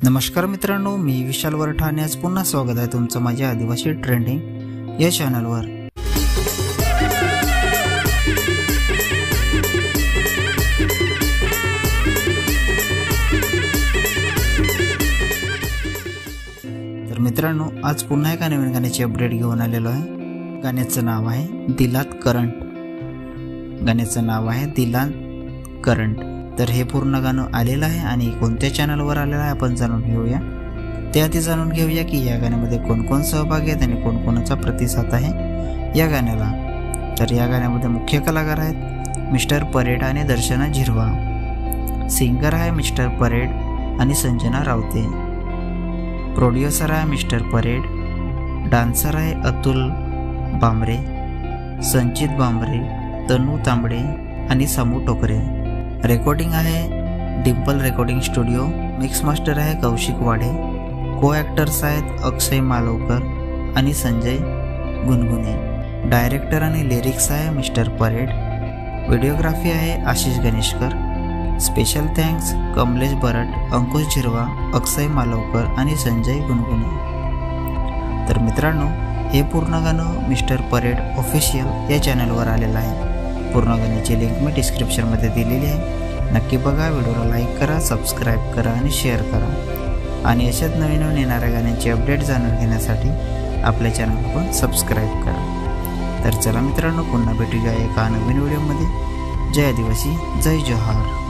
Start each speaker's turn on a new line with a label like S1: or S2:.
S1: नमस्कार मित्रांनो, मी विशाल वरठाणे आज पुन्हा स्वागत आहे तुमचं माझ्या आदिवासी ट्रेंडिंग या चॅनलवर। तर मित्रांनो, आज पुन्हा एका नवीन गाण्याची अपडेट घेऊन आलेलो आहे। गाण्याचं नाव आहे दिलात करंट। तर हे पूर्ण गाणं आलेलं आहे आणि कोणत्या चॅनलवर आलेलं आहे आपण जाणून घेऊया। त्याआधी जाणून घेऊया की या गाण्यामध्ये कोण कोण सहभागी आहेत आणि कोणकोणाचा प्रतिसाद आहे या गाण्याला। तर या गाण्यामध्ये मुख्य कलाकार आहेत मिस्टर परेड आणि दर्शना झिरवा, सिंगर आहे मिस्टर परेड आणि संजना रावते, प्रोड्युसर आहे मिस्टर परेड, डान्सर आहे अतुल बांबरे, संचित बांबरे, तनू तांबडे आणि समू टोकरे, रेकॉर्डिंग आहे Dimple recording studio, mix master आहे कौशिक वाडे, को ॲक्टर्स आहेत अक्षय मालवकर आणि संजय गुनगुने, डायरेक्टर आणि लिरिक्स आहे मिस्टर परेड, व्हिडिओग्राफी आहे आशिष गणेशकर, स्पेशल थँक्स कमलेश बरट, अंकुश झिरवा, अक्षय मालवकर आणि संजय गुनगुने। तर मित्रांनो, हे पूर्ण गाणं मिस्टर परेड ऑफिशियल या चॅनलवर आलेलं आहे। पूर्ण गाण्याची लिंक मी डिस्क्रिप्शनमध्ये दिलेली आहे, नक्की बघा, व्हिडिओला लाईक करा, सबस्क्राईब करा आणि शेअर करा आणि अशाच नवीन येणाऱ्या गाण्यांची अपडेट जाणून घेण्यासाठी आपल्या चॅनलला पण सबस्क्राईब करा। तर चला मित्रांनो, पुन्हा भेटूया एका नवीन व्हिडिओमध्ये। जय आदिवासी, जय जोहार।